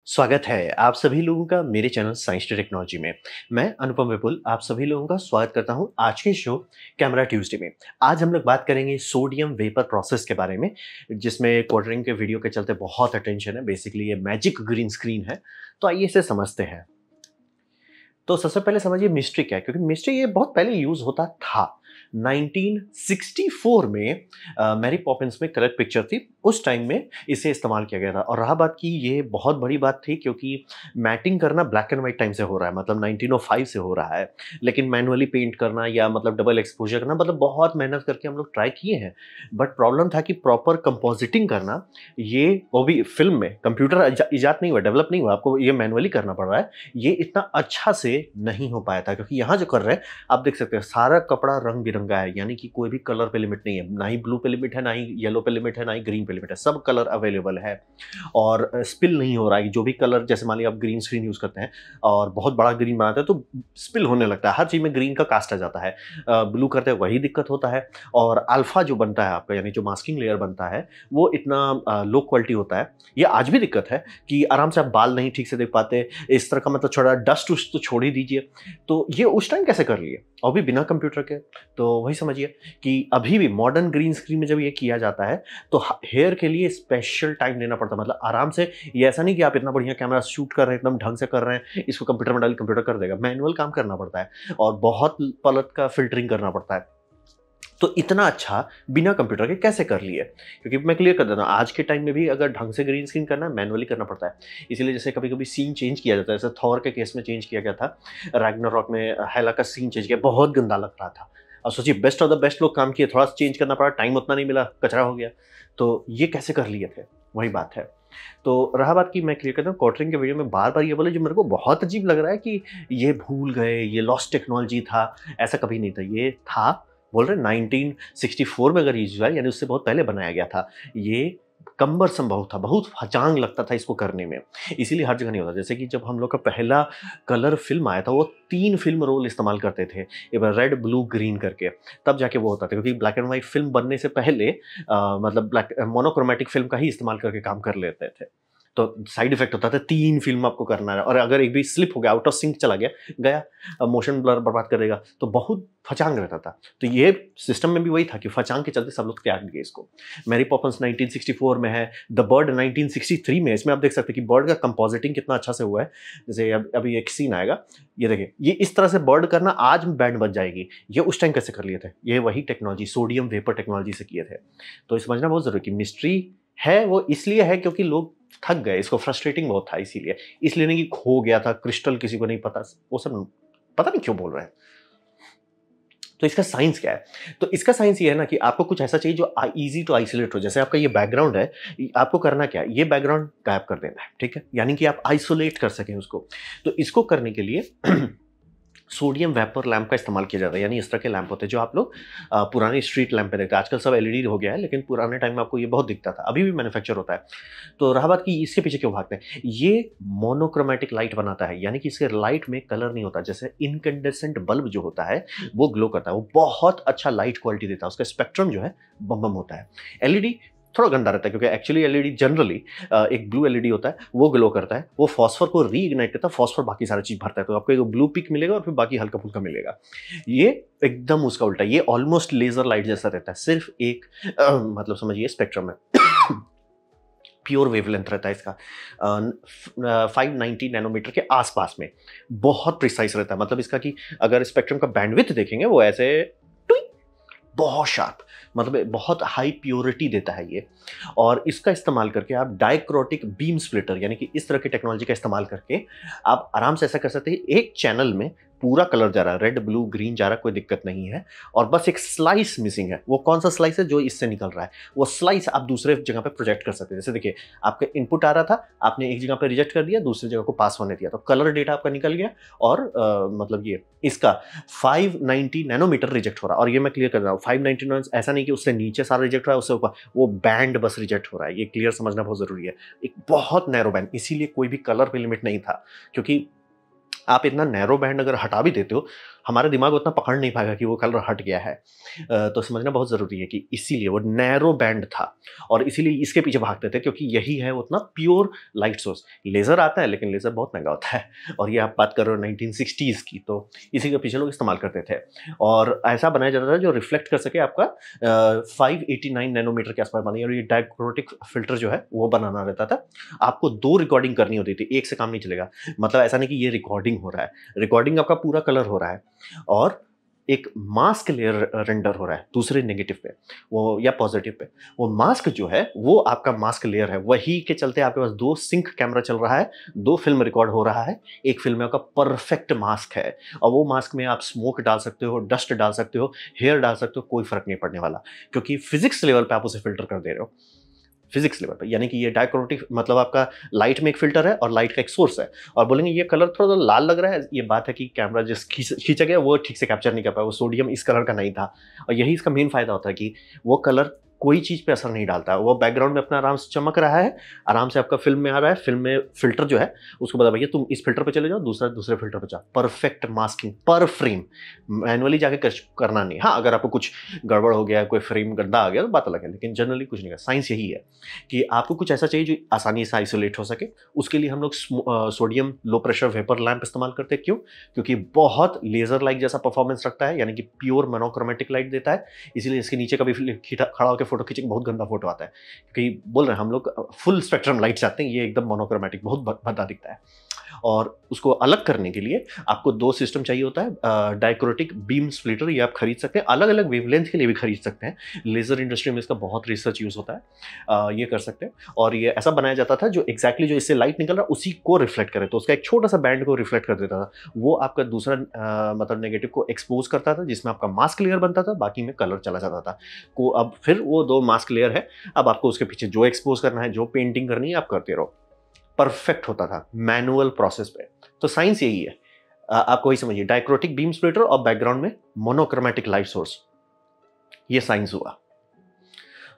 स्वागत है आप सभी लोगों का मेरे चैनल साइंस टेक्नोलॉजी में। मैं अनुपम विपुल आप सभी लोगों का स्वागत करता हूं आज के शो कैमरा ट्यूसडे में। आज हम लोग बात करेंगे सोडियम वेपर प्रोसेस के बारे में, जिसमें क्वार्टरिंग के वीडियो के चलते बहुत अटेंशन है। बेसिकली ये मैजिक ग्रीन स्क्रीन है, तो आइए इसे समझते हैं। तो सबसे पहले समझिए मिस्ट्री क्या है, क्योंकि मिस्ट्री ये बहुत पहले यूज होता था। 1964 में मैरी पॉपिंस में कलर पिक्चर थी, उस टाइम में इसे इस्तेमाल किया गया था। और रहा बात की ये बहुत बड़ी बात थी, क्योंकि मैटिंग करना ब्लैक एंड व्हाइट टाइम से हो रहा है, मतलब 1905 से हो रहा है। लेकिन मैनुअली पेंट करना या मतलब डबल एक्सपोजर करना, मतलब बहुत मेहनत करके हम लोग ट्राई किए हैं। बट प्रॉब्लम था कि प्रॉपर कंपोजिटिंग करना, ये वो भी फिल्म में, कंप्यूटर इजाद नहीं हुआ, डेवलप नहीं हुआ, आपको ये मैनुअली करना पड़ रहा है। ये इतना अच्छा से नहीं हो पाया था, क्योंकि यहाँ जो कर रहे हैं आप देख सकते हैं सारा कपड़ा रंग बिरंगा है, यानी कि कोई भी कलर पे लिमिट नहीं है, ना ही ब्लू पे लिमिट है, ना ही येलो पे लिमिट है, ना ही ग्रीन पे लिमिट है, सब कलर अवेलेबल है। और स्पिल नहीं हो रहा है, जो भी कलर, जैसे मान लिया आप ग्रीन स्क्रीन यूज करते हैं और बहुत बड़ा ग्रीन बनाते हैं तो स्पिल होने लगता है, हर चीज में ग्रीन का कास्ट आ जाता है। ब्लू करते हैं वही दिक्कत होता है। और अल्फा जो बनता है आपका, यानी जो मास्किंग लेयर बनता है, वो इतना लो क्वालिटी होता है। ये आज भी दिक्कत है कि आराम से आप बाल नहीं ठीक से देख पाते, इस तरह का, मतलब थोड़ा डस्ट उस्ट तो छोड़ ही दीजिए। तो ये उस टाइम कैसे कर लिए, और भी बिना कंप्यूटर के। तो वही समझिए कि अभी भी मॉडर्न ग्रीन स्क्रीन में जब ये किया जाता है तो हेयर के लिए स्पेशल टाइम देना पड़ता है, मतलब आराम से। ये ऐसा नहीं कि आप इतना बढ़िया कैमरा शूट कर रहे हैं, एकदम ढंग से कर रहे हैं, इसको कंप्यूटर में डाल कंप्यूटर कर देगा। मैनुअल काम करना पड़ता है और बहुत पलट का फिल्टरिंग करना पड़ता है। तो इतना अच्छा बिना कंप्यूटर के कैसे कर लिए, क्योंकि मैं क्लियर कर देता हूँ, आज के टाइम में भी अगर ढंग से ग्रीन स्क्रीन करना है मैनुअली करना पड़ता है। इसीलिए जैसे कभी कभी सीन चेंज किया जाता है, जैसे थॉर के केस में चेंज किया गया था, रैग्नारॉक में हेला का सीन चेंज किया, बहुत गंदा लग रहा था। और सोचिए बेस्ट ऑफ द बेस्ट लोग काम किए, थोड़ा सा चेंज करना पड़ा, टाइम उतना नहीं मिला, कचरा हो गया। तो ये कैसे कर लिए थे, वही बात है। तो रहा बात की मैं क्लियर करता हूँ, क्वार्टरिंग के वीडियो में बार बार ये बोले, जो मेरे को बहुत अजीब लग रहा है कि ये भूल गए, ये लॉस्ट टेक्नोलॉजी था। ऐसा कभी नहीं था, ये था, बोल रहे 1964 में अगर यूज हुआ, यानी उससे बहुत पहले बनाया गया था। ये कम्बर संभव था, बहुत फचांग लगता था इसको करने में, इसीलिए हर जगह नहीं होता। जैसे कि जब हम लोग का पहला कलर फिल्म आया था, वो 3 फिल्म रोल इस्तेमाल करते थे, एक बार रेड ब्लू ग्रीन करके, तब जाके वो होता था। क्योंकि ब्लैक एंड व्हाइट फिल्म बनने से पहले मतलब ब्लैक मोनोक्रोमेटिक फिल्म का ही इस्तेमाल करके काम कर लेते थे। तो साइड इफेक्ट होता था, 3 फिल्म आपको करना है, और अगर एक भी स्लिप हो गया, आउट ऑफ सिंक चला गया, गया मोशन ब्लर बर्बाद कर देगा, तो बहुत फचांग रहता था। तो ये सिस्टम में भी वही था कि फचांग के चलते सब लोग त्याग दिए इसको। मैरी पॉपिंस 1964 में है, द बर्ड 1963 में। इसमें आप देख सकते हैं कि बर्ड का कंपोजिटिंग कितना अच्छा से हुआ है। जैसे अभी एक सीन आएगा, ये देखिए, ये इस तरह से बर्ड करना आज बैंड बज जाएगी। ये उस टाइम कैसे कर लिए थे, ये वही टेक्नोलॉजी, सोडियम वेपर टेक्नोलॉजी से किए थे। तो ये समझना बहुत जरूरी कि मिस्ट्री है, वो इसलिए है क्योंकि लोग थक गए, इसको फ्रस्ट्रेटिंग बहुत था, इसलिए नहीं कि खो गया था क्रिस्टल, किसी को नहीं पता, वो सब पता नहीं क्यों बोल रहे हैं। तो इसका साइंस क्या है? तो इसका साइंस ये है ना कि आपको कुछ ऐसा चाहिए जो इजी टू आइसोलेट हो। जैसे आपका ये बैकग्राउंड है, आपको करना क्या है, ये बैकग्राउंड गायब कर देना है, ठीक है, यानी कि आप आइसोलेट कर सकें उसको। तो इसको करने के लिए सोडियम वेपर लैंप का इस्तेमाल किया जाता है, यानी इस तरह के लैंप होते हैं जो आप लोग पुराने स्ट्रीट लैंप पे देखते हैं। आजकल सब एलईडी हो गया है, लेकिन पुराने टाइम में आपको ये बहुत दिखता था, अभी भी मैन्युफैक्चर होता है। तो रहा बात कि इसके पीछे क्यों भागते हैं, ये मोनोक्रोमेटिक लाइट बनाता है, यानी कि इसके लाइट में कलर नहीं होता। जैसे इनकैंडेसेंट बल्ब जो होता है वो ग्लो करता है, वो बहुत अच्छा लाइट क्वालिटी देता है, उसका स्पेक्ट्रम जो है बम बम होता है। एलईडी थोड़ा गंदा रहता है, क्योंकि एक्चुअली एलईडी जनरली एक ब्लू एलईडी होता है, वो ग्लो करता है, वो फॉस्फर को रीइग्नाइट करता है, फॉस्फर बाकी सारी चीज भरता है, तो आपको एक ब्लू पिक मिलेगा और फिर बाकी हल्का फुल्का मिलेगा। ये एकदम उसका उल्टा, ये ऑलमोस्ट लेजर लाइट जैसा रहता है, सिर्फ एक मतलब समझिए स्पेक्ट्रम है। प्योर वेवलेंथ रहता है इसका 590 नैनोमीटर के आसपास में, बहुत प्रिसाइज रहता है। मतलब इसका कि अगर स्पेक्ट्रम का बैंडविड्थ देखेंगे, वो ऐसे बहुत शार्प, मतलब बहुत हाई प्योरिटी देता है ये। और इसका इस्तेमाल करके आप डाइक्रोटिक बीम स्प्लिटर, यानी कि इस तरह की टेक्नोलॉजी का इस्तेमाल करके आप आराम से ऐसा कर सकते हैं, एक चैनल में पूरा कलर जा रहा है, रेड ब्लू ग्रीन जा रहा है, कोई दिक्कत नहीं है, और बस एक स्लाइस मिसिंग है। वो कौन सा स्लाइस है, जो इससे निकल रहा है, वो स्लाइस आप दूसरे जगह पे प्रोजेक्ट कर सकते हैं। जैसे देखिए, आपका इनपुट आ रहा था, आपने एक जगह पे रिजेक्ट कर दिया, दूसरी जगह को पास होने दिया, तो कलर डेटा आपका निकल गया। और मतलब ये इसका 590 नैनोमीटर रिजेक्ट हो रहा है। और ये मैं क्लियर कर रहा हूँ, 590 ऐसा नहीं कि उससे नीचे सारा रिजेक्ट हो रहा है, उससे ऊपर वो बैंड बस रिजेक्ट हो रहा है। ये क्लियर समझना बहुत जरूरी है, एक बहुत नैरो बैंड, इसीलिए कोई भी कलर पे लिमिट नहीं था। क्योंकि आप इतना नैरो बैंड अगर हटा भी देते हो, हमारा दिमाग उतना पकड़ नहीं पाएगा कि वो कलर हट गया है। तो समझना बहुत ज़रूरी है कि इसीलिए वो नैरो बैंड था और इसीलिए इसके पीछे भागते थे क्योंकि यही है उतना प्योर लाइट सोर्स। लेज़र आता है लेकिन लेज़र बहुत महँगा होता है और ये आप बात कर रहे हो 1960s की, तो इसी के पीछे लोग इस्तेमाल करते थे और ऐसा बनाया जाता था जो रिफ्लेक्ट कर सके आपका 589 नैनोमीटर के आसपास बनी और ये डायक्रोटिक फ़िल्टर जो है वो बनाना रहता था। आपको 2 रिकॉर्डिंग करनी होती थी, एक से काम नहीं चलेगा। मतलब ऐसा नहीं कि ये रिकॉर्डिंग हो रहा है, रिकॉर्डिंग आपका पूरा कलर हो रहा है और एक मास्क लेयर रेंडर हो रहा है दूसरे नेगेटिव पे वो या पॉजिटिव पे। वो मास्क जो है वो आपका मास्क लेयर है, वही के चलते आपके पास 2 सिंक कैमरा चल रहा है, 2 फिल्म रिकॉर्ड हो रहा है, एक फिल्म में आपका परफेक्ट मास्क है और वो मास्क में आप स्मोक डाल सकते हो, डस्ट डाल सकते हो, हेयर डाल सकते हो, कोई फर्क नहीं पड़ने वाला क्योंकि फिजिक्स लेवल पे आप उसे फिल्टर कर दे रहे हो। फिजिक्स लेवल पे यानी कि ये डायक्रोटिक मतलब आपका लाइट में एक फिल्टर है और लाइट का एक सोर्स है और बोलेंगे ये कलर थोड़ा सा लाल लग रहा है, ये बात है कि कैमरा जिस खींचा गया वो ठीक से कैप्चर नहीं कर पाया, वो सोडियम इस कलर का नहीं था और यही इसका मेन फायदा होता है कि वो कलर कोई चीज़ पे असर नहीं डालता है, वो बैकग्राउंड में अपना आराम से चमक रहा है, आराम से आपका फिल्म में आ रहा है, फिल्म में फिल्टर जो है उसको बता भैया तुम इस फिल्टर पे चले जाओ, दूसरा दूसरे फिल्टर पे जाओ, परफेक्ट मास्किंग पर फ्रेम, मैनुअली जाके करना नहीं। हाँ, अगर आपको कुछ गड़बड़ हो गया, कोई फ्रेम गंदा आ गया तो बात अलग है, लेकिन जनरली कुछ नहीं है। साइंस यही है कि आपको कुछ ऐसा चाहिए जो आसानी से आइसोलेट हो सके, उसके लिए हम लोग sodium low pressure vapour lamp इस्तेमाल करते हैं। क्यों? क्योंकि बहुत लेजर लाइट जैसा परफॉर्मेंस रखता है, यानी कि प्योर मोनोक्रोमेटिक लाइट देता है, इसीलिए इसके नीचे कभी खड़ा होकर फोटो खींचे बहुत गंदा फोटो आता है क्योंकि बोल रहे हैं हम लोग फुल स्पेक्ट्रम लाइट चाहते हैं, ये एकदम मोनोक्रोमेटिक बहुत भद्दा दिखता है। और उसको अलग करने के लिए आपको 2 सिस्टम चाहिए होता है, डायक्रोटिक बीम स्प्लिटर, ये आप खरीद सकते हैं, अलग अलग वेवलेंथ के लिए भी खरीद सकते हैं, लेजर इंडस्ट्री में इसका बहुत रिसर्च यूज होता है, ये कर सकते हैं। और ये ऐसा बनाया जाता था जो एग्जैक्टली जो इससे लाइट निकल रहा है उसी को रिफ्लेक्ट करे, तो उसका एक छोटा सा बैंड को रिफ्लेक्ट कर देता था, वो आपका दूसरा मतलब नेगेटिव को एक्सपोज करता था जिसमें आपका मास्क लेयर बनता था, बाकी में कलर चला जाता था। को अब फिर वो 2 मास्क लेयर है, अब आपको उसके पीछे जो एक्सपोज करना है, जो पेंटिंग करनी है आप करते रहो। परफेक्ट होता था मैनुअल प्रोसेस पे। तो साइंस यही है, आपको वही समझिए, डायक्रोटिक बीम स्प्लिटर और बैकग्राउंड में मोनोक्रोमेटिक लाइट सोर्स, ये साइंस हुआ।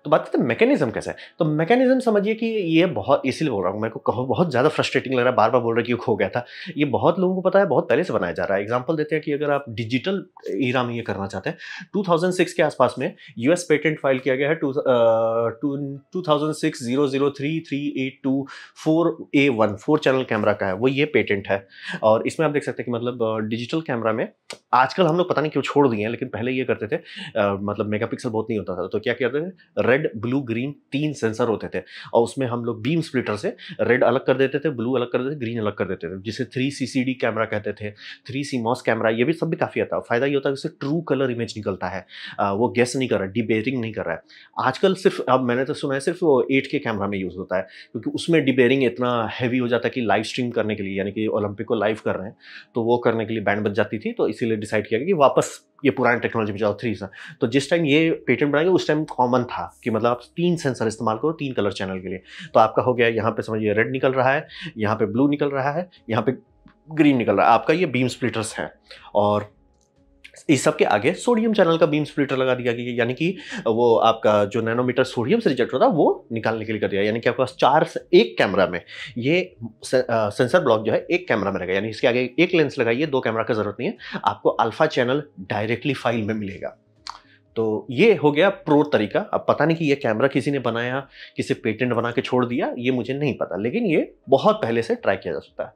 तो बात करते हैं मैकेनिज्म कैसा है। तो मैकेनिज्म समझिए कि ये बहुत, इसीलिए बोल रहा हूँ, मेरे को कहो बहुत ज़्यादा फ्रस्ट्रेटिंग लग रहा है, बार बार बोल रहा है कि ये खो गया था। ये बहुत लोगों को पता है, बहुत पहले से बनाया जा रहा है। एग्जांपल देते हैं कि अगर आप डिजिटल ईरा में ये करना चाहते हैं, 2006 के आसपास में यूएस पेटेंट फाइल किया गया है 2006-00333824A1 4 चैनल कैमरा का है, वो ये पेटेंट है। और इसमें आप देख सकते हैं कि मतलब डिजिटल कैमरा में आजकल हम लोग पता नहीं क्यों छोड़ दिए हैं, लेकिन पहले ये करते थे, मतलब मेगापिक्सल बहुत नहीं होता था, तो क्या करते थे, रेड ब्लू ग्रीन 3 सेंसर होते थे और उसमें हम लोग बीम स्प्लिटर से रेड अलग कर देते थे, ब्लू अलग कर देते थे, ग्रीन अलग कर देते थे, जिसे 3 CCD कैमरा कहते थे, 3 CMOS कैमरा, ये भी सब भी काफ़ी आता है। फायदा ये होता है कि उससे ट्रू कलर इमेज निकलता है, वो गेस नहीं कर रहा है, डिबेरिंग नहीं कर रहा है। आजकल सिर्फ, अब मैंने तो सुना है सिर्फ वो 8K कैमरा में यूज़ होता है क्योंकि उसमें डिबेरिंग इतना हैवी हो जाता है कि लाइव स्ट्रीम करने के लिए, यानी कि ओलंपिक को लाइव कर रहे हैं तो वो करने के लिए बैंड बच जाती थी, तो इसीलिए डिसाइड किया गया कि वापस ये पुरानी टेक्नोलॉजी पे जाओ 3 सा। तो जिस टाइम ये पेटेंट बनाएंगे उस टाइम कॉमन था कि मतलब आप 3 सेंसर इस्तेमाल करो 3 कलर चैनल के लिए। तो आपका हो गया, यहाँ पे समझिए रेड निकल रहा है, यहाँ पे ब्लू निकल रहा है, यहाँ पे ग्रीन निकल रहा है, आपका ये बीम स्प्लिटर्स है। और इस सब के आगे सोडियम चैनल का बीम स्प्लिटर लगा दिया गया, यानी कि वो आपका जो नैनोमीटर सोडियम से रिजेक्ट होता है वो निकालने के लिए कर दिया, यानी कि आपके पास 4 से एक कैमरा में ये सेंसर ब्लॉक जो है एक कैमरा में रहेगा, यानी इसके आगे एक लेंस लगाइए, 2 कैमरा की जरूरत नहीं है, आपको अल्फा चैनल डायरेक्टली फाइल में मिलेगा। तो ये हो गया प्रो तरीका। अब पता नहीं कि ये कैमरा किसी ने बनाया, किसी पेटेंट बना के छोड़ दिया, ये मुझे नहीं पता, लेकिन ये बहुत पहले से ट्राई किया जा सकता है।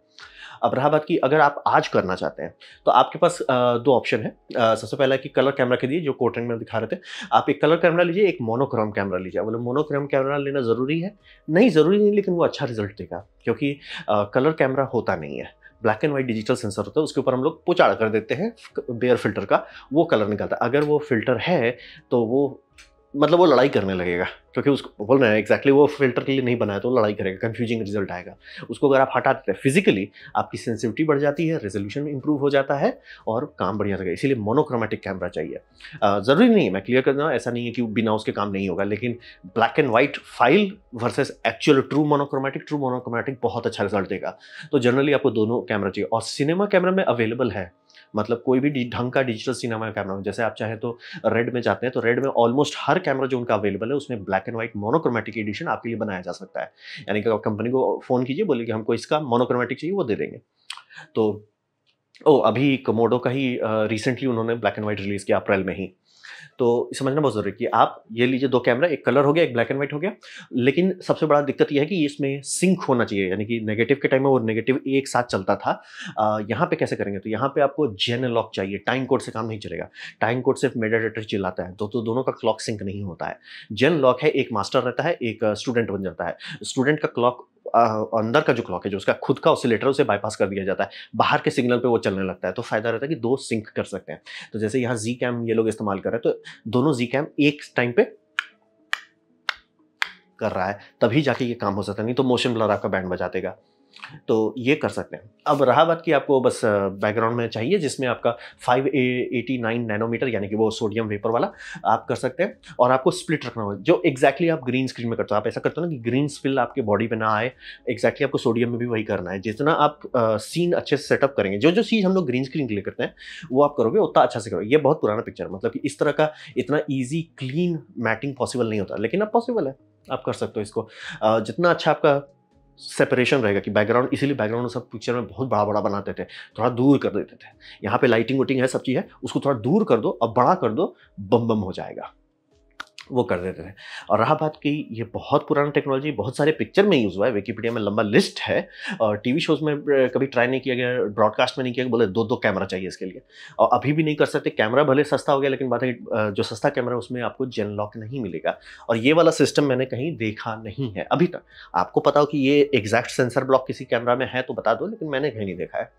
अब रहा बात कि अगर आप आज करना चाहते हैं तो आपके पास 2 ऑप्शन है। सबसे पहला है कि कलर कैमरा के लिए जो कोटिंग में दिखा रहे थे, आप एक कलर कैमरा लीजिए, एक मोनोक्रोम कैमरा लीजिए। बोले मोनोक्रोम कैमरा लेना ज़रूरी है? नहीं, ज़रूरी नहीं, लेकिन वो अच्छा रिजल्ट देगा क्योंकि कलर कैमरा होता नहीं है, black and white digital sensor होता है, उसके ऊपर हम लोग पुचाड़ कर देते हैं बेयर फिल्टर का, वो कलर निकलता है। अगर वो फिल्टर है तो वो मतलब वो लड़ाई करने लगेगा क्योंकि उसको बोल रहे हैं एग्जैक्टली वो फिल्टर के लिए नहीं बनाया, तो वो लड़ाई करेगा, कंफ्यूजिंग रिजल्ट आएगा। उसको अगर आप हटा देते हैं फिजिकली, आपकी सेंसिटिविटी बढ़ जाती है, रेजोल्यूशन इंप्रूव हो जाता है और काम बढ़िया रहेगा। इसीलिए मोनोक्रोमेटिक कैमरा चाहिए। ज़रूरी नहीं है, मैं क्लियर कर दूँ, ऐसा नहीं है कि बिना उसके काम नहीं होगा, लेकिन black and white file versus actual true monochromatic बहुत अच्छा रिजल्ट देगा। तो जनरली आपको दोनों कैमरा चाहिए और सिनेमा कैमरा में अवेलेबल है, मतलब कोई भी ढंग का डिजिटल सिनेमा कैमरा, जैसे आप चाहे तो रेड में जाते हैं तो रेड में ऑलमोस्ट हर कैमरा जो उनका अवेलेबल है उसमें black and white monochromatic edition आपके लिए बनाया जा सकता है। यानी कि कंपनी को फ़ोन कीजिए, बोलिए कि हमको इसका मोनोक्रोमेटिक चाहिए, वो दे देंगे। तो ओह! अभी कोमोडो का ही रिसेंटली उन्होंने ब्लैक एंड व्हाइट रिलीज़ किया अप्रैल में ही। तो समझना बहुत ज़रूरी है कि आप ये लीजिए 2 कैमरा, एक कलर हो गया, एक ब्लैक एंड व्हाइट हो गया। लेकिन सबसे बड़ा दिक्कत ये है कि इसमें सिंक होना चाहिए, यानी कि नेगेटिव के टाइम में वो नेगेटिव एक साथ चलता था। यहाँ पे कैसे करेंगे? तो यहाँ पे आपको जेन लॉक चाहिए, टाइम कोड से काम नहीं चलेगा। टाइम कोड सिर्फ मेटाडेटा चिल्लाता है, तो दोनों का क्लॉक सिंक नहीं होता है। जेन लॉक है, एक मास्टर रहता है, एक स्टूडेंट बन जाता है। स्टूडेंट का क्लॉक अंदर का जो क्लॉक है, जो उसका खुद का ऑसिलेटर, उसे बायपास कर दिया जाता है। बाहर के सिग्नल पे वो चलने लगता है, तो फ़ायदा रहता है कि 2 सिंक कर सकते हैं। तो जैसे यहाँ ज़ी कैम ये लोग इस्तेमाल कर रहे हैं, तो दोनों ज़ी कैम एक टाइम पे कर रहा है, तभी जाके ये काम हो सकता है, नहीं तो मोशन ब्लर आपका बैंड बजा देगा। तो ये कर सकते हैं। अब रहा बात कि आपको बस बैकग्राउंड में चाहिए जिसमें आपका 589 नैनोमीटर, यानी कि वो सोडियम वेपर वाला आप कर सकते हैं, और आपको स्प्लिट रखना होगा, जो एग्जैक्टली आप ग्रीन स्क्रीन में करते हो। आप ऐसा करते हो ना कि ग्रीन स्पिल आपके बॉडी पे ना आए, एग्जैक्टली आपको सोडियम में भी वही करना है। जितना आप सीन अच्छे से सेटअप करेंगे, जो जो चीज़ हम लोग ग्रीन स्क्रीन के लिए करते हैं, वो आप करोगे उतना अच्छा से करोगे। ये बहुत पुराना पिक्चर, मतलब कि इस तरह का इतना ईजी क्लीन मैटिंग पॉसिबल नहीं होता, लेकिन अब पॉसिबल है, आप कर सकते हो इसको। जितना अच्छा आपका सेपरेशन रहेगा कि बैकग्राउंड, इसीलिए बैकग्राउंड सब पिक्चर में बहुत बड़ा-बड़ा बनाते थे, थोड़ा दूर कर देते थे। यहाँ पे लाइटिंग वाइटिंग है, सब चीज़ है, उसको थोड़ा दूर कर दो और बड़ा कर दो, बम-बम हो जाएगा। वो कर देते थे। और रहा बात कि ये बहुत पुराना टेक्नोलॉजी, बहुत सारे पिक्चर में यूज़ हुआ है, विकिपीडिया में लंबा लिस्ट है, और टीवी शोज़ में कभी ट्राई नहीं किया गया, ब्रॉडकास्ट में नहीं किया गया, बोले 2-2 कैमरा चाहिए इसके लिए। और अभी भी नहीं कर सकते, कैमरा भले सस्ता हो गया, लेकिन बात है जो सस्ता कैमरा है उसमें आपको जेन लॉक नहीं मिलेगा, और ये वाला सिस्टम मैंने कहीं देखा नहीं है अभी तक। आपको पता हो कि ये एग्ज़ैक्ट सेंसर ब्लॉक किसी कैमरा में है तो बता दो, लेकिन मैंने कहीं नहीं देखा है।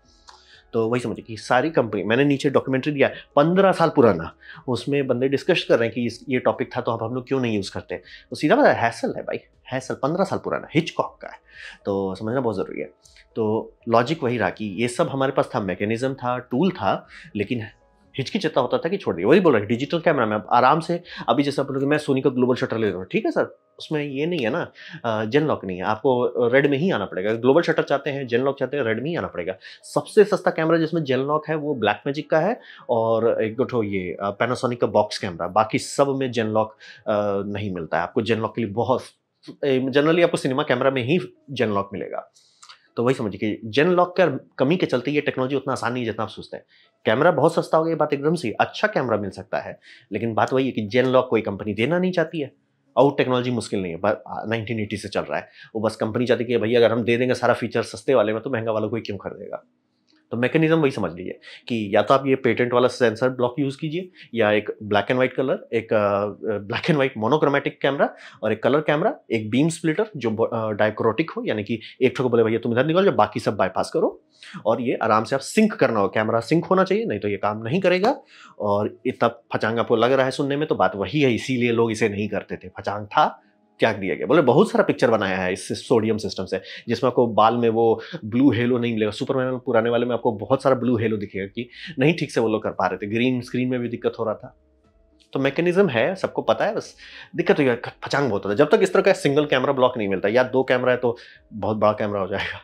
तो वही समझिए कि सारी कंपनी, मैंने नीचे डॉक्यूमेंट्री दिया है 15 साल पुराना, उसमें बंदे डिस्कस कर रहे हैं कि ये टॉपिक था तो अब हम लोग क्यों नहीं यूज़ करते। तो सीधा पता है, हैसल है भाई, हैसल 15 साल पुराना, हिचकॉक का है। तो समझना बहुत ज़रूरी है। तो लॉजिक वही रहा कि ये सब हमारे पास था, मैकेनिज़्म था, टूल था, लेकिन हिचकिचाता होता था कि छोड़ दिए। वही बोल रहा है, डिजिटल कैमरा में आप आराम से, अभी जैसे आप बोलोगे मैं सोनी का ग्लोबल शटर ले रहा हूँ, ठीक है सर, उसमें ये नहीं है ना, जेन लॉक नहीं है, आपको रेड में ही आना पड़ेगा। ग्लोबल शटर चाहते हैं, जेन लॉक चाहते हैं, रेड में ही आना पड़ेगा। सबसे सस्ता कैमरा जिसमें जेन लॉक है वो ब्लैक मैजिक का है, और एक दो ठो ये पैनासोनिक का बॉक्स कैमरा, बाकी सब में जेन लॉक नहीं मिलता है। आपको जेन लॉक के लिए बहुत जनरली आपको सिनेमा कैमरा में ही जेन लॉक मिलेगा। तो वही समझिए कि जेन लॉक का कमी के चलते ये टेक्नोलॉजी उतना आसान नहीं है जितना आप सोचते हैं। कैमरा बहुत सस्ता हो गया, ये बात एकदम सही, अच्छा कैमरा मिल सकता है, लेकिन बात वही है कि जेन लॉक कोई कंपनी देना नहीं चाहती है, और टेक्नोलॉजी मुश्किल नहीं है, 1980 से चल रहा है। वो बस कंपनी चाहती है कि भैया अगर हम दे देंगे सारा फीचर सस्ते वाले में, तो महंगा वाला कोई क्यों खरीदेगा। तो मैकेनिज्म वही समझ लीजिए कि या तो आप ये पेटेंट वाला सेंसर ब्लॉक यूज़ कीजिए, या एक ब्लैक एंड व्हाइट कलर, एक black and white monochromatic camera, और एक कलर कैमरा, एक बीम स्प्लिटर जो डायक्रोटिक हो, यानी कि एक ठो को बोले भैया तुम इधर निकल जाओ, बाकी सब बाईपास करो, और ये आराम से आप सिंक करना हो, कैमरा सिंक होना चाहिए, नहीं तो ये काम नहीं करेगा। और इतना फचांग आपको लग रहा है सुनने में, तो बात वही है, इसीलिए लोग इसे नहीं करते थे। फचांग था, त्याग दिया गया। बोले बहुत सारा पिक्चर बनाया है इस सोडियम सिस्टम से, जिसमें आपको बाल में वो ब्लू हेलो नहीं मिलेगा। सुपरमैन पुराने वाले में आपको बहुत सारा ब्लू हेलो दिखेगा, कि नहीं ठीक से वो लोग कर पा रहे थे, ग्रीन स्क्रीन में भी दिक्कत हो रहा था। तो मैकेनिज्म है, सबको पता है, बस दिक्कत हुई है, फचांग बहुत होता है। जब तक इस तरह का सिंगल कैमरा ब्लॉक नहीं मिलता, या 2 कैमरा है तो बहुत बड़ा कैमरा हो जाएगा।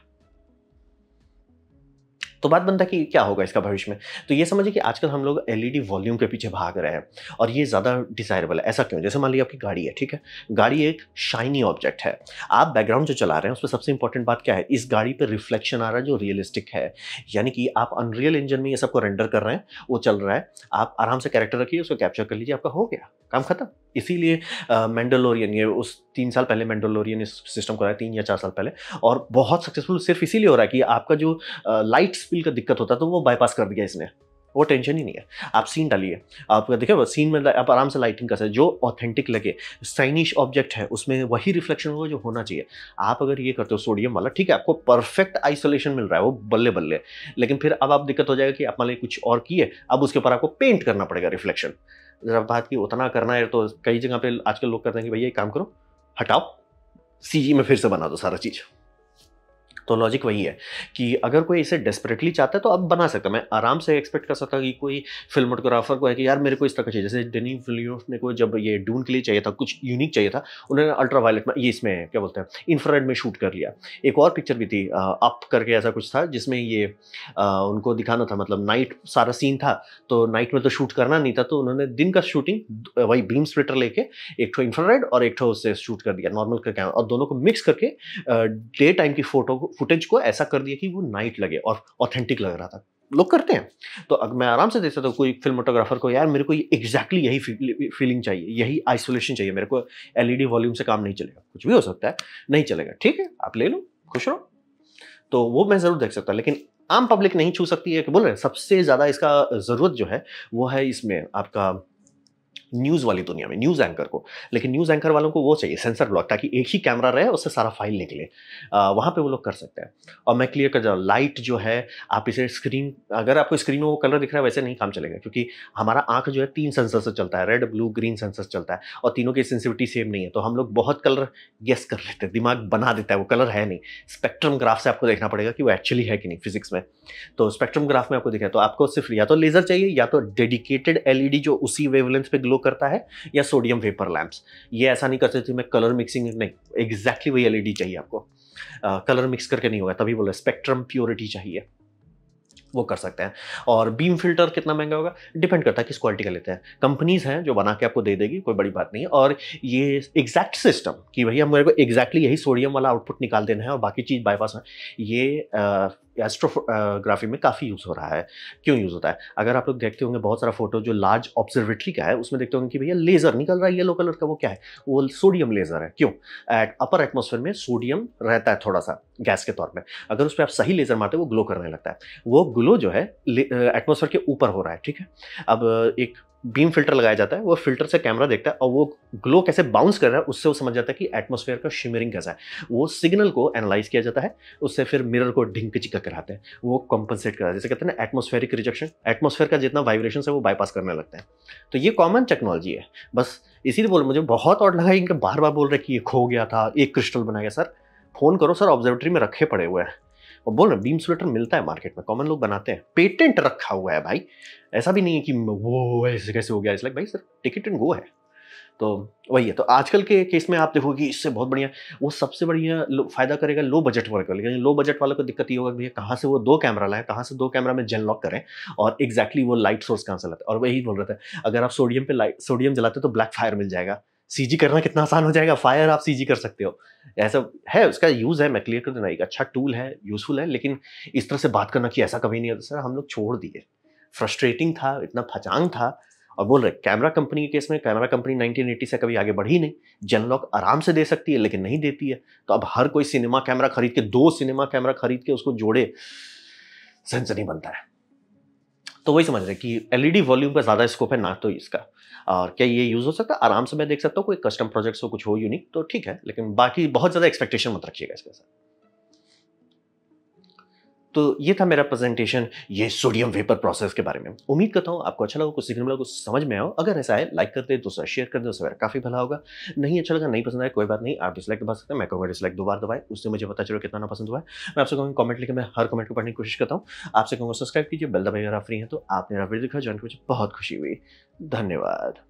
तो बात बनता है कि क्या होगा इसका भविष्य में। तो ये समझिए कि आजकल हम लोग एलईडी वॉल्यूम के पीछे भाग रहे हैं, और ये ज़्यादा डिज़ायरेबल है। ऐसा क्यों? जैसे मान लीजिए आपकी गाड़ी है, ठीक है? गाड़ी एक शाइनी ऑब्जेक्ट है। आप बैकग्राउंड जो चला रहे हैं, उसमें सबसे इंपॉर्टेंट बात क्या है? इस गाड़ी पे रिफ्लेक्शन आ रहा है जो रियलिस्टिक है। यानी कि आप अनरियल इंजन में ये सबको रेंडर कर रहे हैं, वो चल रहा है। आप आराम से कैरेक्टर रखिए, उसको कैप्चर कर लीजिए, आपका हो गया, काम खत्म। इसीलिए मैंडलोरियन, ये उस 3 साल पहले मैंडलोरियन इस सिस्टम को आया, 3 या 4 साल पहले, और बहुत सक्सेसफुल सिर्फ इसीलिए हो रहा है कि आपका जो लाइट स्पिल का दिक्कत होता है, तो वो बाईपास कर दिया इसने। वो टेंशन ही नहीं है। आप सीन डालिए, आप देखिए वो सीन में आप आराम से लाइटिंग कर सकते हैं, जो ऑथेंटिक लगे। स्टाइलिश ऑब्जेक्ट है, उसमें वही रिफ्लेक्शन होगा जो होना चाहिए। आप अगर ये करते हो सोडियम वाला, ठीक है, आपको परफेक्ट आइसोलेशन मिल रहा है, वो बल्ले-बल्ले। लेकिन फिर अब आप दिक्कत हो जाएगा कि आप मान लीजिए कुछ और किए, अब उसके ऊपर आपको पेंट करना पड़ेगा रिफ्लेक्शन। जब बात की उतना करना है, तो कई जगह पे आजकल लोग करते हैं कि भैया एक काम करो, हटाओ, सीजी में फिर से बना दो सारा चीज़। तो लॉजिक वही है कि अगर कोई इसे डेस्परेटली चाहता है तो अब बना सकता है। मैं आराम से एक्सपेक्ट कर सकता कि कोई फिल्मोटोग्राफर को है कि यार मेरे को इस तरह का चाहिए। जैसे डेनी विलियम्स ने को जब ये डून के लिए चाहिए था, कुछ यूनिक चाहिए था, उन्होंने अल्ट्रावायलेट में, ये इसमें क्या बोलते हैं, इंफ्रारेड में शूट कर लिया। एक और पिक्चर भी थी, अप करके ऐसा कुछ था, जिसमें ये उनको दिखाना था, मतलब नाइट सारा सीन था, तो नाइट में तो शूट करना नहीं था, तो उन्होंने दिन का शूटिंग वही बीम स्प्लिटर लेके एक ठो इंफ्रारेड और एक ठो उससे शूट कर दिया नॉर्मल का कैमरा, और दोनों को मिक्स करके डे टाइम की फुटेज को ऐसा कर दिया कि वो नाइट लगे और ऑथेंटिक लग रहा था। लोग करते हैं। तो मैं आराम से दे सकता हूँ कोई फ़िल्मेटोग्राफ़र को, यार मेरे को ये एग्ज़ैक्टली यही फ़ीलिंग चाहिए, यही आइसोलेशन चाहिए, मेरे को एलईडी वॉल्यूम से काम नहीं चलेगा। कुछ भी हो सकता है, नहीं चलेगा, ठीक है, आप ले लो, खुश रहो। तो वो मैं ज़रूर देख सकता हूँ, लेकिन आम पब्लिक नहीं छू सकती है कि बोल रहे हैं सबसे ज़्यादा इसका ज़रूरत जो है, वो है इसमें आपका न्यूज़ वाली दुनिया में, न्यूज़ एंकर को। लेकिन न्यूज़ एंकर वालों को वो चाहिए सेंसर ब्लॉक, ताकि एक ही कैमरा रहे, उससे सारा फ़ाइल निकले। वहाँ पे वो लोग कर सकते हैं। और मैं क्लियर कर दूँ, लाइट जो है, आप इसे स्क्रीन, अगर आपको स्क्रीन में वो कलर दिख रहा है, वैसे नहीं काम चलेगा, क्योंकि हमारा आँख जो है 3 सेंसर से चलता है, रेड, ब्लू, ग्रीन सेंसर चलता है, और तीनों की सेंसिटिविटी सेम नहीं है। तो हम लोग बहुत कलर गेस कर लेते हैं, दिमाग बना देता है, वो कलर है नहीं। स्पेक्ट्रम ग्राफ से आपको देखना पड़ेगा कि वो एक्चुअली है कि नहीं फिज़िक्स में। तो स्पेक्ट्रम ग्राफ में आपको दिखा है, तो आपको सिर्फ़ या तो लेज़र चाहिए, या तो डेडिकेटेड एलईडी जो उसी वेवलेंथ पे ग्लो करता है, या सोडियम वेपर लैंप्स। ये ऐसा नहीं करते थे मैं कलर मिक्सिंग, नहीं, एग्जैक्टली वही एलईडी चाहिए आपको। कलर मिक्स करके नहीं होगा, तभी बोला स्पेक्ट्रम प्योरिटी चाहिए, वो कर सकते हैं। और बीम फिल्टर कितना महंगा होगा, डिपेंड करता है किस क्वालिटी का लेते हैं। कंपनीज हैं जो बना के आपको दे देगी, कोई बड़ी बात नहीं है। और ये एग्जैक्ट सिस्टम कि भैया मेरे को एग्जैक्टली यही सोडियम वाला आउटपुट निकाल देना है और बाकी चीज़ बाईपास है, ये एस्ट्रोग्राफी में काफ़ी यूज़ हो रहा है। क्यों यूज़ होता है, अगर आप लोग देखते होंगे बहुत सारा फोटो जो लार्ज ऑब्जर्वेटरी का है, उसमें देखते होंगे कि भैया लेज़र निकल रहा है येलो कलर का, वो क्या है, वो सोडियम लेज़र है। क्यों, अपर एटमॉस्फेयर में सोडियम रहता है थोड़ा सा गैस के तौर में, अगर उस पर आप सही लेज़र मारते हो वो ग्लो करने लगता है। वो ग्लो जो है एटमॉस्फेयर के ऊपर हो रहा है, ठीक है। अब एक बीम फिल्टर लगाया जाता है, वो फिल्टर से कैमरा देखता है और वो ग्लो कैसे बाउंस कर रहा है, उससे वो समझ जाता है कि एटमॉस्फेयर का शिमरिंग कैसा है। वो सिग्नल को एनालाइज किया जाता है, उससे फिर मिरर को ढिंक चिका कराते हैं, वो कॉम्पनसेट करा, जैसे कहते हैं ना एटमॉस्फेरिक रिजेक्शन, एटमॉस्फेयर का जितना वाइब्रेशन है वो बाईपास करने लगता है। तो ये कॉमन टेक्नोलॉजी है, बस इसीलिए बोल, मुझे बहुत ऑड लगा इनके बार बार बोल रहे कि ये खो गया था, एक क्रिस्टल बनाया गया। सर फोन करो सर, ऑब्जर्वेटरी में रखे पड़े हुए हैं, और बोल रहे बीम स्प्लिटर मिलता है मार्केट में, कॉमन लोग बनाते हैं, पेटेंट रखा हुआ है भाई। ऐसा भी नहीं है कि वो ऐसे कैसे हो गया, इसलिए भाई सर टिकट एंड गो है। तो वही है। तो आजकल के केस में आप देखोगे इससे बहुत बढ़िया, वो सबसे बढ़िया फायदा करेगा लो बजट वाले को। लेकिन लो बजट वाले को दिक्कत ये होगा कि भैया कहाँ से वो 2 कैमरा लाए, कहाँ से 2 कैमरा में जेन लॉक करें, और एग्जैक्टली वो लाइट सोर्स कहाँ से लाते हैं। और वही बोल रहे थे, अगर आप सोडियम जलाते हो तो ब्लैक फायर मिल जाएगा। सीजी करना कितना आसान हो जाएगा, फायर आप सीजी कर सकते हो। ऐसा है, उसका यूज़ है, मैं क्लियर कर देना, एक अच्छा टूल है, यूज़फुल है, लेकिन इस तरह से बात करना कि ऐसा कभी नहीं होता, सर हम लोग छोड़ दिए। फ्रस्ट्रेटिंग था, इतना फचांग था। और बोल रहे कैमरा कंपनी के केस में, कैमरा कंपनी 1980 से कभी आगे बढ़ी नहीं। जेनलॉक आराम से दे सकती है लेकिन नहीं देती है। तो अब हर कोई सिनेमा कैमरा खरीद के, 2 सिनेमा कैमरा खरीद के उसको जोड़े, सेंस नहीं बनता है। तो वही समझ रहे कि एलईडी वॉल्यूम का ज़्यादा स्कोप है ना, तो इसका। और क्या ये यूज़ हो सकता है, आराम से मैं देख सकता हूँ, कोई कस्टम प्रोजेक्ट्स हो, कुछ हो यूनिक तो ठीक है, लेकिन बाकी बहुत ज़्यादा एक्सपेक्टेशन मत रखिएगा इसके साथ। तो ये था मेरा प्रेजेंटेशन ये सोडियम वेपर प्रोसेस के बारे में। उम्मीद करता हूँ आपको अच्छा लगा, कुछ सीखने मिला, कुछ समझ में आया हो। अगर ऐसा है लाइक कर दे, दूसरा शेयर कर दे, उससे मेरा काफ़ी भला होगा। नहीं अच्छा लगा, नहीं पसंद आया, कोई बात नहीं, आप डिसलाइक दबा सकते हैं, मैं कहूँगा डिसलाइक 2 बार दबाएं, उससे मुझे पता चलो कितना ना पसंद हुआ है। मैं आपसे कहूँगा कमेंट लिखे, मैं हर कमेंट को पढ़ने की कोशिश करता हूँ। आपसे कहूँगा सब्सक्राइब कीजिए, बेल दबाइए अगर आप फ्री हैं तो। आपने मेरा वीडियो देखा, ज्वाइन कीजिए, बहुत खुशी हुई। धन्यवाद।